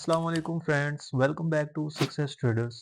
अस्सलाम वालेकुम friends, welcome back to success traders.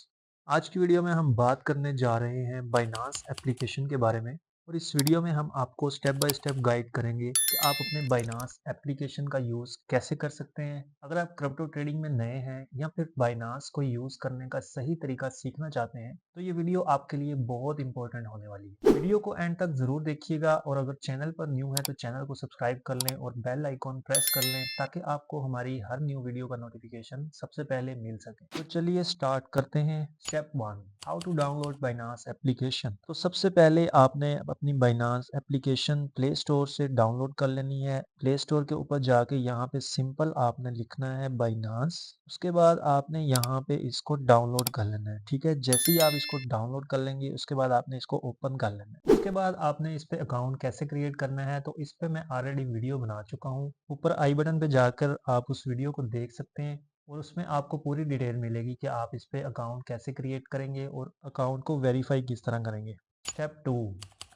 आज की वीडियो में हम बात करने जा रहे हैं बाइनांस एप्लीकेशन के बारे में। और इस वीडियो में हम आपको स्टेप बाय स्टेप गाइड करेंगे कि आप अपने बाइनांस एप्लीकेशन का यूज़ कैसे कर सकते हैं। अगर आप क्रिप्टो ट्रेडिंग में नए हैं या फिर बाइनांस को यूज़ करने का सही तरीका सीखना चाहते हैं तो ये वीडियो आपके लिए बहुत इंपॉर्टेंट होने वाली है। वीडियो को एंड तक ज़रूर देखिएगा और अगर चैनल पर न्यू है तो चैनल को सब्सक्राइब कर लें और बेल आइकॉन प्रेस कर लें ताकि आपको हमारी हर न्यू वीडियो का नोटिफिकेशन सबसे पहले मिल सके। तो चलिए स्टार्ट करते हैं। Step 1, how to download Binance application. तो सबसे पहले आपने अपनी बाइनांस एप्लीकेशन प्ले स्टोर से डाउनलोड कर लेनी है। प्ले स्टोर के ऊपर जाके यहाँ पे सिंपल आपने लिखना है बाइनांस। उसके बाद आपने यहाँ पे इसको डाउनलोड कर लेना है। ठीक है, जैसे ही आप इसको डाउनलोड कर लेंगे उसके बाद आपने इसको ओपन कर लेना है। उसके बाद आपने इस पे अकाउंट कैसे क्रिएट करना है तो इस पे मैं ऑलरेडी वीडियो बना चुका हूँ। ऊपर आई बटन पे जाकर आप उस वीडियो को देख सकते हैं और उसमें आपको पूरी डिटेल मिलेगी कि आप इस पे अकाउंट कैसे क्रिएट करेंगे और अकाउंट को वेरीफाई किस तरह करेंगे। Step 2,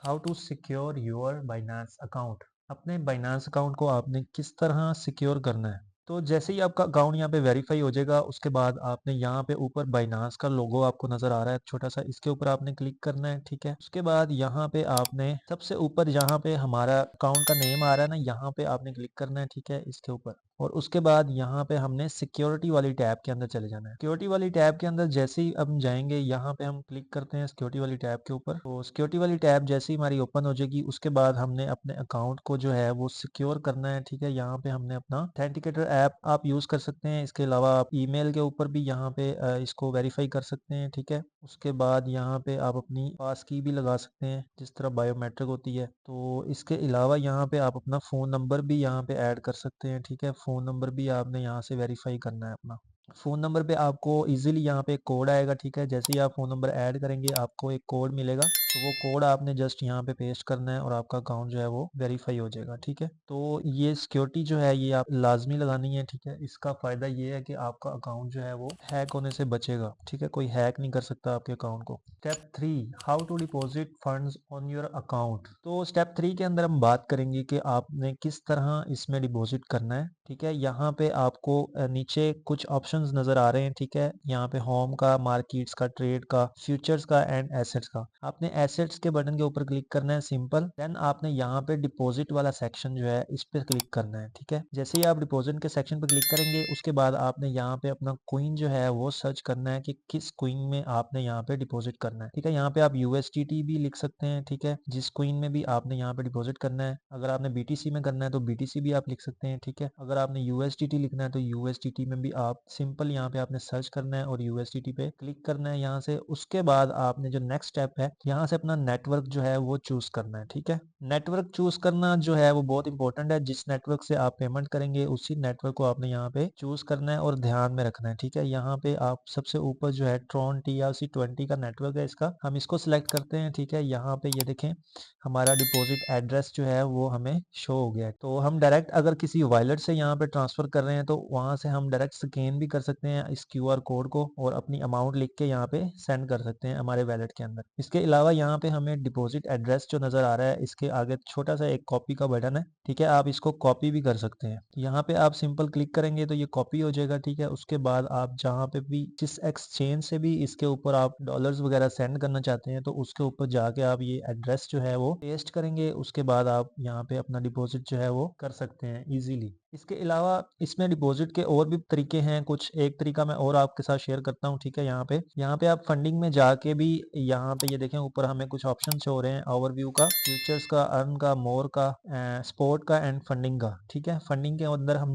how to secure your Binance account. अपने बाइनांस अकाउंट को आपने किस तरह सिक्योर करना है। तो जैसे ही आपका अकाउंट यहाँ पे वेरीफाई हो जाएगा उसके बाद आपने यहाँ पे ऊपर बाइनांस का लोगो आपको नजर आ रहा है छोटा सा, इसके ऊपर आपने क्लिक करना है। ठीक है, उसके बाद यहाँ पे आपने सबसे ऊपर जहाँ पे हमारा अकाउंट का नेम आ रहा है ना, यहाँ पे आपने क्लिक करना है। ठीक है, इसके ऊपर और उसके बाद यहाँ पे हमने सिक्योरिटी वाली टैब के अंदर चले जाना है। सिक्योरिटी वाली टैब के अंदर जैसे ही हम जाएंगे यहाँ पे हम क्लिक करते हैं सिक्योरिटी वाली टैब के ऊपर। तो सिक्योरिटी वाली टैब जैसे ही हमारी ओपन हो जाएगी उसके बाद हमने अपने अकाउंट को जो है वो सिक्योर करना है। ठीक है, यहाँ पे हमने अपना ऑथेंटिकेटर ऐप आप यूज कर सकते हैं। इसके अलावा आप ईमेल के ऊपर भी यहाँ पे इसको वेरीफाई कर सकते हैं। ठीक है, उसके बाद यहाँ पे आप अपनी पास की भी लगा सकते हैं जिस तरह बायोमेट्रिक होती है। तो इसके अलावा यहाँ पे आप अपना फ़ोन नंबर भी यहाँ पे ऐड कर सकते हैं। ठीक है, फ़ोन नंबर भी आपने यहाँ से वेरीफाई करना है अपना। फ़ोन नंबर पे आपको इजीली यहाँ पे एक कोड आएगा। ठीक है, जैसे ही आप फ़ोन नंबर ऐड करेंगे आपको एक कोड मिलेगा, तो वो कोड आपने जस्ट यहाँ पे पेस्ट करना है और आपका अकाउंट जो है वो वेरीफाई हो जाएगा। ठीक है, तो ये सिक्योरिटी जो है ये आप लाजमी लगानी है। ठीक है, इसका फ़ायदा ये है कि आपका अकाउंट जो है वो हैक होने से बचेगा। ठीक है, कोई हैक नहीं कर सकता आपके अकाउंट को। Step 3, how to deposit funds on your account. तो स्टेप 3 के अंदर हम बात करेंगे कि आपने किस तरह इसमें डिपॉजिट करना है। ठीक है, यहाँ पे आपको नीचे कुछ ऑप्शंस नजर आ रहे हैं। ठीक है, यहाँ पे होम का, मार्केट्स का, ट्रेड का, फ्यूचर्स का एंड एसेट्स का। आपने एसेट्स के बटन के ऊपर क्लिक करना है सिंपल। देन आपने यहाँ पे डिपॉजिट वाला सेक्शन जो है इस पे क्लिक करना है। ठीक है, जैसे ही आप डिपॉजिट के सेक्शन पे क्लिक करेंगे उसके बाद आपने यहाँ पे अपना क्वाइन जो है वो सर्च करना है कि किस क्वाइन में आपने यहाँ पे डिपॉजिट करना है। ठीक है, यहाँ पे आप यूएसडीटी भी लिख सकते हैं। ठीक है, जिस क्वाइन में भी आपने यहाँ पे डिपॉजिट करना है। अगर आपने बीटीसी में करना है तो बीटीसी भी आप लिख सकते हैं। ठीक है, अगर आपने यूएसडीटी लिखना है तो यूएसडीटी में भी आप सिंपल यहाँ पे आपने सर्च करना है और यूएसडीटी पे क्लिक करना है यहाँ से। उसके बाद आपने जो नेक्स्ट स्टेप है यहाँ से अपना नेटवर्क जो है वो चूज करना है। ठीक है, नेटवर्क चूज करना जो है वो बहुत इंपॉर्टेंट है। जिस नेटवर्क से आप पेमेंट करेंगे उसी नेटवर्क को आपने यहाँ पे चूज करना है और ध्यान में रखना है। ठीक है, यहाँ पे आप सबसे ऊपर जो है ट्रॉन TRC20 का नेटवर्क है, इसका हम इसको सिलेक्ट करते हैं। ठीक है, यहाँ पे ये देखें हमारा डिपॉजिट एड्रेस जो है वो हमें शो हो गया है। तो हम डायरेक्ट अगर किसी वॉलेट से यहाँ पे ट्रांसफर कर रहे हैं तो वहां से हम डायरेक्ट स्कैन भी कर सकते हैं इस QR कोड को और अपनी अमाउंट लिख के यहाँ पे सेंड कर सकते हैं हमारे वॉलेट के अंदर। इसके अलावा यहाँ पे हमें डिपॉजिट एड्रेस जो नजर आ रहा है इसके आगे छोटा सा एक कॉपी का बटन है। ठीक है, आप इसको कॉपी भी कर सकते हैं। यहाँ पे आप सिंपल क्लिक करेंगे तो ये कॉपी हो जाएगा। ठीक है, उसके बाद आप जहाँ पे भी जिस एक्सचेंज से भी इसके ऊपर आप डॉलर्स वगैरह सेंड करना चाहते हैं तो उसके ऊपर जाके आप ये एड्रेस जो है वो पेस्ट करेंगे। उसके बाद आप यहाँ पे अपना डिपॉजिट जो है वो कर सकते हैं इजीली। इसके अलावा इसमें डिपॉजिट के और भी तरीके हैं। कुछ एक तरीका मैं और आपके साथ शेयर करता हूँ। ठीक है, यहाँ पे आप फंडिंग में जाके भी यहाँ पे ये देखें ऊपर हमें कुछ ऑप्शन हो रहे हैं ओवरव्यू का, फ्यूचर्स का, अर्न का, मोर का, स्पोर्ट का एंड फंडिंग का। ठीक है, फंडिंग के अंदर हम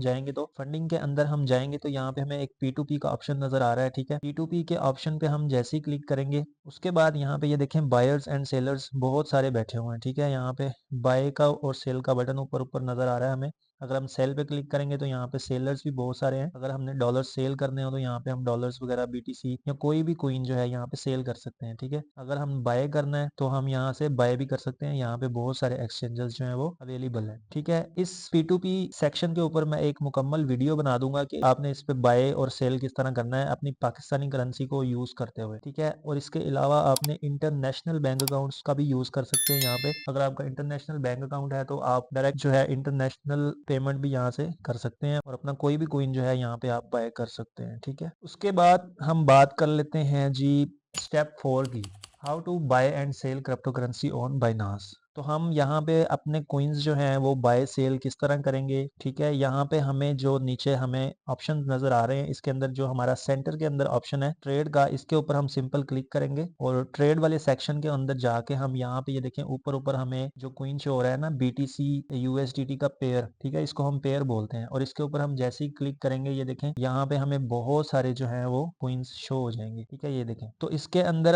जाएंगे तो यहाँ पे हमें एक P2P का ऑप्शन नजर आ रहा है। ठीक है, P2P के ऑप्शन पे हम जैसे ही क्लिक करेंगे उसके बाद यहाँ पे ये देखें बायर्स एंड सेलर्स बहुत सारे बैठे हुए हैं। ठीक है, यहाँ पे बाय का और सेल का बटन ऊपर ऊपर नजर आ रहा है हमें। अगर हम सेल पे क्लिक करेंगे तो यहाँ पे सेलर्स भी बहुत सारे हैं। अगर हमने डॉलर सेल करने हो तो यहाँ पे हम डॉलर्स वगैरह BTC या कोई भी कोइन जो है यहाँ पे सेल कर सकते हैं। ठीक है, अगर हम बाय करना है तो हम यहाँ से बाय भी कर सकते हैं। यहाँ पे बहुत सारे एक्सचेंजेस जो है वो अवेलेबल है। ठीक है, इस P2P सेक्शन के ऊपर मैं एक मुकम्मल वीडियो बना दूंगा कि आपने इस पे बाय और सेल किस तरह करना है अपनी पाकिस्तानी करेंसी को यूज करते हुए। ठीक है, और इसके अलावा आपने इंटरनेशनल बैंक अकाउंट्स का भी यूज कर सकते हैं। यहाँ पे अगर आपका इंटरनेशनल बैंक अकाउंट है तो आप डायरेक्ट जो है इंटरनेशनल पेमेंट भी यहाँ से कर सकते हैं और अपना कोई भी कॉइन जो है यहाँ पे आप बाय कर सकते हैं। ठीक है, उसके बाद हम बात कर लेते हैं जी स्टेप 4 की, how to buy and sell crypto currency on Binance. तो हम यहाँ पे अपने कॉइन्स जो हैं वो बाय सेल किस तरह करेंगे। ठीक है, यहाँ पे हमें जो नीचे हमें ऑप्शन नजर आ रहे हैं, इसके अंदर जो हमारा सेंटर के अंदर ऑप्शन है ट्रेड का, इसके ऊपर हम सिंपल क्लिक करेंगे और ट्रेड वाले सेक्शन के अंदर जाके हम यहाँ पे ये देखें ऊपर ऊपर हमें जो कॉइन शो हो रहा है ना BTC USDT का पेयर, ठीक है, इसको हम पेयर बोलते हैं और इसके ऊपर हम जैसे ही क्लिक करेंगे ये देखें यहाँ पे हमें बहुत सारे जो है वो कॉइन्स शो हो जाएंगे। ठीक है, ये देखें, तो इसके अंदर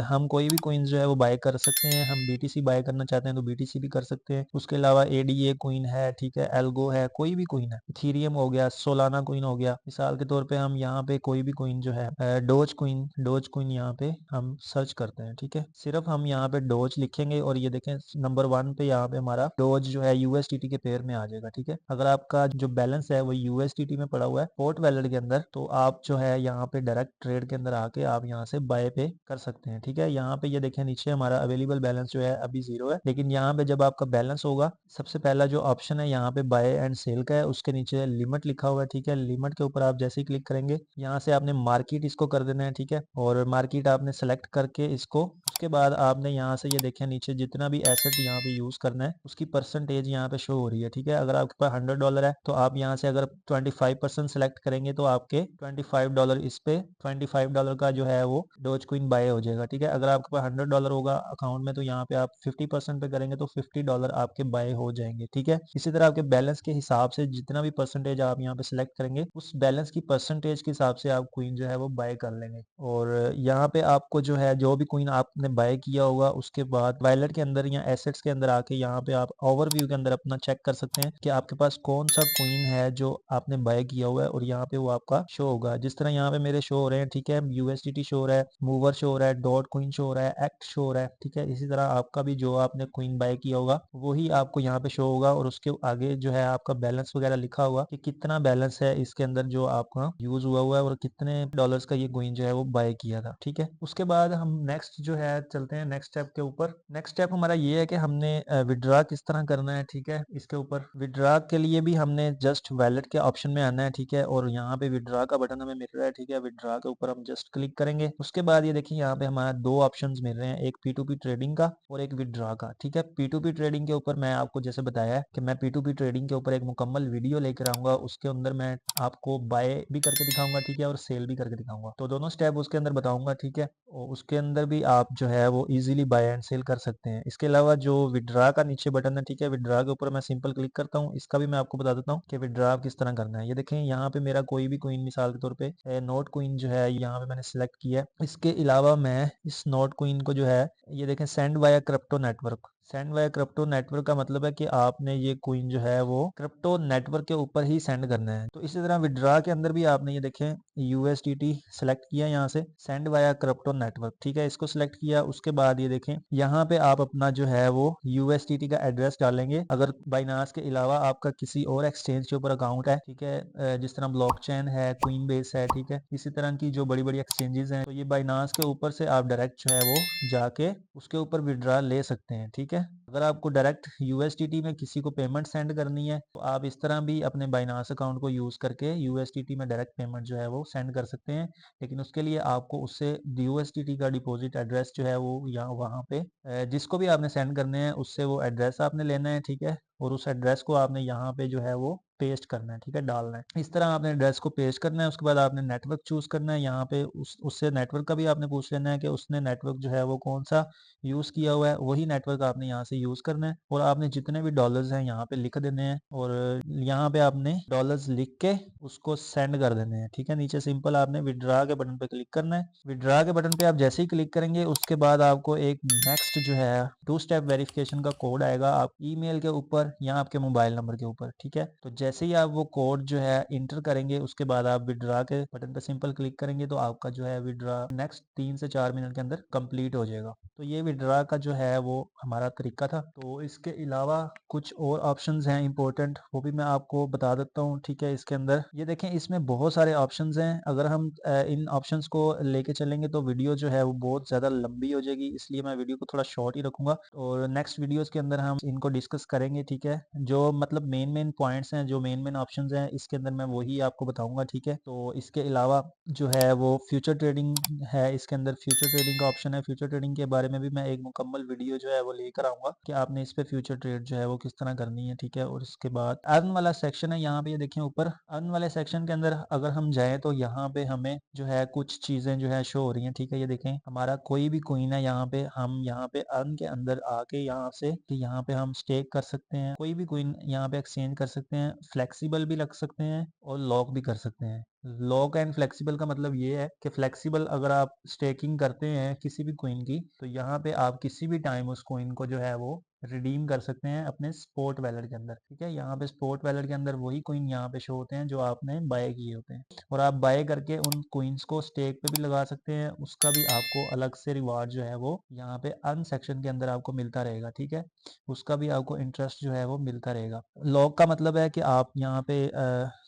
हम कोई भी कॉइन्स जो है वो बाय कर सकते हैं। हम BTC बाय करना चाहते हैं तो BTC भी कर सकते हैं। उसके अलावा ADA कॉइन है, ठीक है, एल्गो है, कोई भी कॉइन है, इथीरियम हो गया, सोलाना कॉइन हो गया। मिसाल के तौर पे हम यहाँ पे कोई भी कॉइन जो है डोज कॉइन यहाँ पे हम सर्च करते हैं। ठीक है, सिर्फ हम यहाँ पे डोज लिखेंगे और ये देखें नंबर 1 पे यहाँ पे हमारा डोज जो है USDT के पेयर में आ जाएगा। ठीक है, अगर आपका जो बैलेंस है वो USDT में पड़ा हुआ है पोर्ट वैलेट के अंदर, तो आप जो है यहाँ पे डायरेक्ट ट्रेड के अंदर आके आप यहाँ से बाय पे कर सकते हैं। ठीक है, यहाँ पे ये देखें नीचे हमारा अवेलेबल बैलेंस जो है अभी 0 है, लेकिन यहाँ पे जब आपका बैलेंस होगा सबसे पहला जो ऑप्शन है यहाँ पे बाय एंड सेल का है, उसके नीचे लिमिट लिखा हुआ है। ठीक है, लिमिट के ऊपर आप जैसे ही क्लिक करेंगे यहाँ से आपने मार्केट इसको कर देना है। ठीक है, और मार्केट आपने सेलेक्ट करके इसको, उसके बाद आपने यहाँ से ये देखें नीचे जितना भी एसेट यहाँ पे यूज करना है उसकी परसेंटेज यहाँ पे शो हो रही है। ठीक है, अगर आपके पास $100 है तो आप यहाँ से अगर 25% सेलेक्ट करेंगे तो आपके $25 इस पे $25 का जो है वो डोज क्वीन बाय हो जाएगा। ठीक है, अगर आपके पास $100 होगा अकाउंट में तो यहाँ पे आप 50% पे करेंगे तो $50 आपके बाय हो जाएंगे। ठीक है, इसी तरह आपके बैलेंस के हिसाब से जितना भी परसेंटेज आप यहाँ पे सिलेक्ट करेंगे उस बैलेंस की परसेंटेज के हिसाब से आप क्वीन जो है वो बाय कर लेंगे। और यहाँ पे आपको जो है जो भी क्वीन आपने बाय किया होगा उसके बाद वॉलेट के अंदर या एसेट्स के अंदर आके यहाँ पे आप ओवरव्यू के अंदर अपना चेक कर सकते हैं कि आपके पास कौन सा क्वीन है जो आपने बाय किया हुआ है और यहाँ पे वो आपका शो होगा। जिस तरह यहाँ पे मेरे शो हो रहे हैं, ठीक है, USDT शो हो रहा है, मूवर शो हो रहा है, डॉट क्वीन शो हो रहा है, एक्ट शो हो रहा है। ठीक है, इसी तरह आपका भी जो आपने क्वीन बाय किया होगा वही आपको यहाँ पे शो होगा और उसके आगे जो है आपका बैलेंस वगैरह लिखा होगा कि कितना बैलेंस है इसके अंदर जो आपका यूज हुआ है और कितने डॉलर्स का ये क्वीन जो है वो बाय किया था। ठीक है, उसके बाद हम नेक्स्ट जो है चलते हैं नेक्स्ट स्टेप के ऊपर। नेक्स्ट स्टेप हमारा ये है कि हमने विड्रा किस तरह करना है। ठीक है, इसके ऊपर विड्रा के लिए भी हमने जस्ट वैलेट के ऑप्शन में आना है। ठीक है, और यहाँ पे विड्रा का बटन हमें मिल रहा है। ठीक है, विड्रा के ऊपर हम जस्ट क्लिक करेंगे। उसके बाद ये देखिए यहाँ पे हमारा दो ऑप्शंस मिल रहे हैं, एक P2P ट्रेडिंग का और एक विड्रा का। ठीक है, P2P ट्रेडिंग के ऊपर मैं आपको जैसे बताया है कि मैं P2P ट्रेडिंग के ऊपर एक मुकम्मल वीडियो लेकर आऊंगा, उसके अंदर मैं आपको बाय भी करके दिखाऊंगा, ठीक है, और सेल भी करके दिखाऊंगा, तो दोनों स्टेप उसके अंदर बताऊंगा। ठीक है, और उसके अंदर भी आप जो है वो इजीली बाय एंड सेल कर सकते हैं। इसके अलावा जो विड्रा का नीचे बटन है, ठीक है, विड्रा के ऊपर मैं सिंपल क्लिक करता हूँ, इसका भी मैं आपको बता देता हूँ कि विड्रा किस तरह करना है। ये देखें यहाँ पे मेरा कोई भी क्वीन मिसाल के तौर पे नोट क्वीन जो है यहाँ पे मैंने सिलेक्ट किया है। इसके अलावा मैं इस नोट क्वीन को जो है ये देखें send via crypto network, send via crypto network का मतलब है कि आपने ये क्वीन जो है वो क्रिप्टो नेटवर्क के ऊपर ही सेंड करना है। तो इसी तरह विड्रा के अंदर भी आपने ये देखें USDT सेलेक्ट किया, यहाँ से सेंड वाया क्रिप्टो नेटवर्क, ठीक है, इसको सिलेक्ट किया। उसके बाद ये देखें यहाँ पे आप अपना जो है वो USDT का एड्रेस डालेंगे। अगर बाइनांस के अलावा आपका किसी और एक्सचेंज के ऊपर अकाउंट है, ठीक है, जिस तरह ब्लॉकचेन है, क्वीन बेस है, ठीक है, इसी तरह की जो बड़ी बड़ी एक्सचेंजेस हैं, तो ये बाइनांस के ऊपर से आप डायरेक्ट जो है वो जाके उसके ऊपर विड्रा ले सकते हैं। ठीक है, अगर आपको डायरेक्ट USDT में किसी को पेमेंट सेंड करनी है तो आप इस तरह भी अपने बाइनांस अकाउंट को यूज करके USDT में डायरेक्ट पेमेंट जो है वो सेंड कर सकते हैं, लेकिन उसके लिए आपको उससे USDT का डिपॉजिट एड्रेस जो है वो यहाँ वहाँ पे जिसको भी आपने सेंड करने हैं उससे वो एड्रेस आपने लेना है। ठीक है, और उस एड्रेस को आपने यहाँ पे जो है वो पेस्ट करना है, ठीक है, डालना है। इस तरह आपने एड्रेस को पेस्ट करना है। उसके बाद आपने नेटवर्क चूज करना है, यहाँ पे उससे नेटवर्क का भी आपने पूछ लेना है कि उसने नेटवर्क जो है वो कौन सा यूज किया हुआ है, वही नेटवर्क आपने यहाँ से यूज करना है। और आपने जितने भी डॉलर्स हैं यहाँ पे लिख देने हैं और यहाँ पे आपने डॉलर्स लिख के उसको सेंड कर देने हैं। ठीक है, नीचे सिंपल आपने विड्रा के बटन पे क्लिक करना है। विड्रा के बटन पे आप जैसे ही क्लिक करेंगे उसके बाद आपको एक नेक्स्ट जो है 2 स्टेप वेरिफिकेशन का कोड आएगा आप ईमेल के ऊपर या आपके मोबाइल नंबर के ऊपर। ठीक है, तो जैसे ही आप वो कोड जो है इंटर करेंगे उसके बाद आप विड्रा के बटन पे सिंपल क्लिक करेंगे तो आपका जो है विड्रा नेक्स्ट 3 से 4 मिनट के अंदर कंप्लीट हो जाएगा। तो ये विड्रा का जो है वो हमारा तरीका था। तो इसके अलावा कुछ और ऑप्शंस हैं इंपॉर्टेंट, वो भी मैं आपको बता देता हूँ, ठीक है। इसके अंदर ये देखें, इसमें बहुत सारे ऑप्शंस हैं। अगर हम इन ऑप्शंस को लेके चलेंगे तो वीडियो जो है वो बहुत ज़्यादा लंबी हो जाएगी, इसलिए मैं वीडियो को थोड़ा शॉर्ट ही रखूंगा और नेक्स्ट वीडियोस के अंदर हम इनको डिस्कस करेंगे, ठीक है। जो मतलब मेन मेन पॉइंट्स हैं, जो मेन मेन ऑप्शंस हैं, इसके अंदर मैं वही आपको बताऊंगा, ठीक है। तो इसके अलावा जो है वो फ्यूचर ट्रेडिंग है, इसके अंदर फ्यूचर ट्रेडिंग का ऑप्शन है। फ्यूचर ट्रेडिंग के बारे में भी मैं एक मुकम्मल वीडियो जो है वो लेकर आऊंगा कि आपने इस पे फ्यूचर ट्रेड जो है वो किस तरह करनी है, ठीक है। और इसके बाद अर्न वाला सेक्शन है, यहाँ पे ये देखिए ऊपर अर्न वाले सेक्शन के अंदर अगर हम जाएं तो यहाँ पे हमें जो है कुछ चीजें जो है शो हो रही हैं, ठीक है। ये देखें, हमारा कोई भी कोइन है, यहाँ पे हम यहाँ पे अर्न के अंदर आके यहाँ से कि यहाँ पे हम स्टेक कर सकते हैं, कोई भी कोइन यहाँ पे एक्सचेंज कर सकते हैं, फ्लेक्सिबल भी रख सकते हैं और लॉक भी कर सकते हैं। लॉक एंड फ्लेक्सिबल का मतलब ये है कि फ्लेक्सिबल अगर आप स्टेकिंग करते हैं किसी भी कोइन की, तो यहाँ पे आप किसी भी टाइम उस कोइन को जो है वो रिडीम कर सकते हैं अपने स्पोर्ट वैलेट के अंदर, ठीक है। यहाँ पे स्पोर्ट वैलेट के अंदर वही कोइन यहाँ पे शो होते हैं जो आपने बाय किए होते हैं, और आप बाय करके उन कोइंस को स्टेक पे भी लगा सकते हैं। उसका भी आपको अलग से रिवार्ड जो है वो यहाँ पे अर्न सेक्शन के अंदर आपको मिलता रहेगा, ठीक है। उसका भी आपको इंटरेस्ट जो है वो मिलता रहेगा। लॉक का मतलब है कि आप यहाँ पे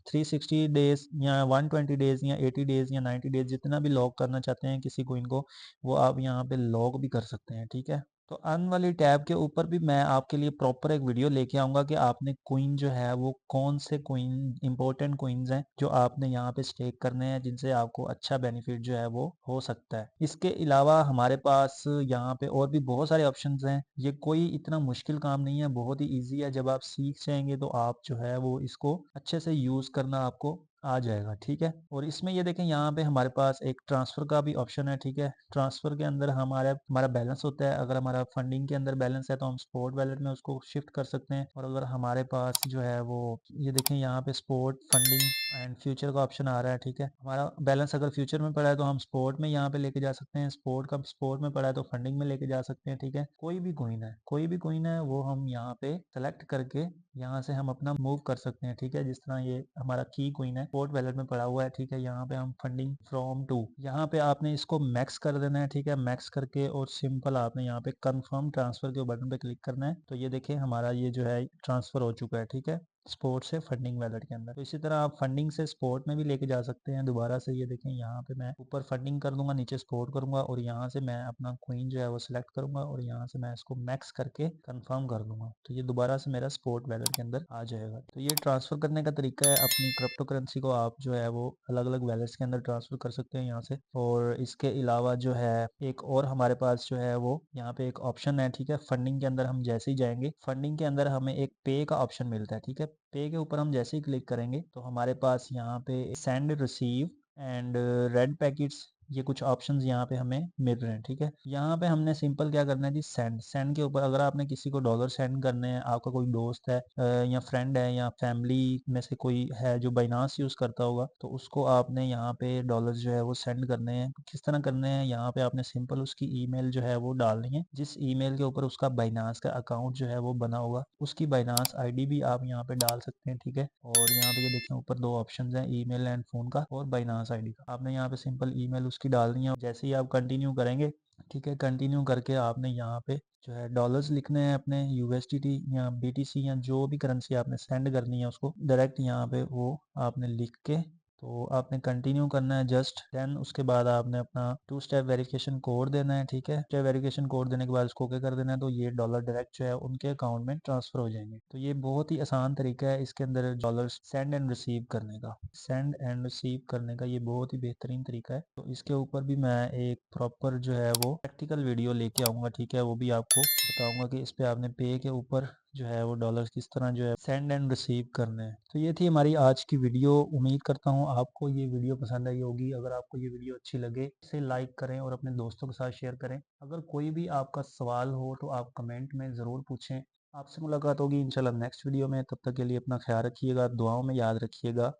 360 डेज या 120 डेज या 80 डेज या 90 डेज जितना भी लॉक करना चाहते हैं किसी कोइन को, वो आप यहाँ पे लॉक भी कर सकते हैं, ठीक है। तो अर्न वाली टैब के ऊपर भी मैं आपके लिए प्रॉपर एक वीडियो लेके आऊंगा कि आपने कोइन जो है वो कौन से कोइन इंपॉर्टेंट कोइंस हैं जो आपने यहाँ पे स्टेक करने हैं, जिनसे आपको अच्छा बेनिफिट जो है वो हो सकता है। इसके अलावा हमारे पास यहाँ पे और भी बहुत सारे ऑप्शंस हैं। ये कोई इतना मुश्किल काम नहीं है, बहुत ही ईजी है। जब आप सीख जाएंगे तो आप जो है वो इसको अच्छे से यूज करना आपको आ जाएगा, ठीक है। और इसमें ये देखें, यहाँ पे हमारे पास एक ट्रांसफर का भी ऑप्शन है, ठीक है। ट्रांसफर के अंदर हमारा बैलेंस होता है। अगर हमारा फंडिंग के अंदर बैलेंस है तो हम स्पोर्ट वैलेट में उसको शिफ्ट कर सकते हैं। और अगर हमारे पास जो है वो ये देखें, यहाँ पे स्पोर्ट, फंडिंग एंड फ्यूचर का ऑप्शन आ रहा है, ठीक है। हमारा बैलेंस अगर फ्यूचर में पड़ा है तो हम स्पोर्ट में यहाँ पे लेके जा सकते हैं, स्पोर्ट में पड़ा है तो फंडिंग में लेके जा सकते हैं, ठीक है। कोई भी कोइन है वो हम यहाँ पे सेलेक्ट करके यहाँ से हम अपना मूव कर सकते हैं, ठीक है। जिस तरह ये हमारा की कोइन है, स्पोर्ट वैलेट में पड़ा हुआ है, ठीक है। यहाँ पे हम फंडिंग फ्रॉम टू, यहाँ पे आपने इसको मैक्स कर देना है, ठीक है। मैक्स करके और सिंपल आपने यहाँ पे कंफर्म ट्रांसफर के बटन पे क्लिक करना है। तो ये देखिए हमारा ये जो है ट्रांसफर हो चुका है, ठीक है, स्पोर्ट से फंडिंग वैलेट के अंदर। तो इसी तरह आप फंडिंग से स्पोर्ट में भी लेके जा सकते हैं दोबारा से। ये देखें, यहाँ पे मैं ऊपर फंडिंग कर दूंगा, नीचे स्पोर्ट करूंगा और यहाँ से मैं अपना क्वीन जो है वो सिलेक्ट करूंगा और यहाँ से मैं इसको मैक्स करके कंफर्म कर दूंगा। तो ये दोबारा से मेरा स्पोर्ट वैलेट के अंदर आ जाएगा। तो ये ट्रांसफर करने का तरीका है। अपनी क्रिप्टो करेंसी को आप जो है वो अलग अलग वैलेट्स के अंदर ट्रांसफर कर सकते हैं यहाँ से। और इसके अलावा जो है एक और हमारे पास जो है वो यहाँ पे एक ऑप्शन है, ठीक है। फंडिंग के अंदर हम जैसे ही जाएंगे, फंडिंग के अंदर हमें एक पे का ऑप्शन मिलता है, ठीक है। पे के ऊपर हम जैसे ही क्लिक करेंगे तो हमारे पास यहाँ पे send, receive and red packets, ये कुछ ऑप्शंस यहाँ पे हमें मिल रहे हैं, ठीक है। यहाँ पे हमने सिंपल क्या करना है जी, सेंड के ऊपर अगर आपने किसी को डॉलर सेंड करने हैं, आपका कोई दोस्त है या फ्रेंड है या फैमिली में से कोई है जो बाइनांस यूज करता होगा, तो उसको आपने यहाँ पे डॉलर जो है वो सेंड करने हैं। किस तरह करने हैं, यहाँ पे आपने सिंपल उसकी ईमेल जो है वो डालनी है, जिस ईमेल के ऊपर उसका बाइनांस का अकाउंट जो है वो बना होगा, उसकी बाइनांस आईडी भी आप यहाँ पे डाल सकते हैं, ठीक है। और यहाँ पे ये देखें ऊपर दो ऑप्शंस हैं, ईमेल एंड फोन का और बाइनांस आईडी का। आपने यहाँ पे सिंपल ईमेल उसकी डालनी है। जैसे ही आप कंटिन्यू करेंगे, ठीक है, कंटिन्यू करके आपने यहाँ पे जो है डॉलर्स लिखने हैं अपने, यूएसडीटी या बीटीसी या जो भी करेंसी आपने सेंड करनी है उसको डायरेक्ट यहाँ पे वो आपने लिख के तो आपने कंटिन्यू करना है जस्ट। देन उसके बाद आपने अपना 2 स्टेप वेरिफिकेशन कोड देना है, ठीक है। स्टेप वेरिफिकेशन कोड देने के बाद उसको ओके कर देना है, तो ये डॉलर डायरेक्ट जो है उनके अकाउंट में ट्रांसफर हो जाएंगे। तो ये बहुत ही आसान तरीका है इसके अंदर डॉलर सेंड एंड रिसीव करने का, ये बहुत ही बेहतरीन तरीका है। तो इसके ऊपर भी मैं एक प्रॉपर जो है वो प्रैक्टिकल वीडियो लेके आऊंगा, ठीक है। वो भी आपको बताऊंगा कि इस पे आपने पे के ऊपर जो है वो डॉलर्स किस तरह जो है सेंड एंड रिसीव करने हैं। तो ये थी हमारी आज की वीडियो। उम्मीद करता हूँ आपको ये वीडियो पसंद आई होगी। अगर आपको ये वीडियो अच्छी लगे, इसे लाइक करें और अपने दोस्तों के साथ शेयर करें। अगर कोई भी आपका सवाल हो तो आप कमेंट में ज़रूर पूछें। आपसे मुलाकात होगी इंशाल्लाह नेक्स्ट वीडियो में। तब तक के लिए अपना ख्याल रखिएगा, दुआओं में याद रखिएगा।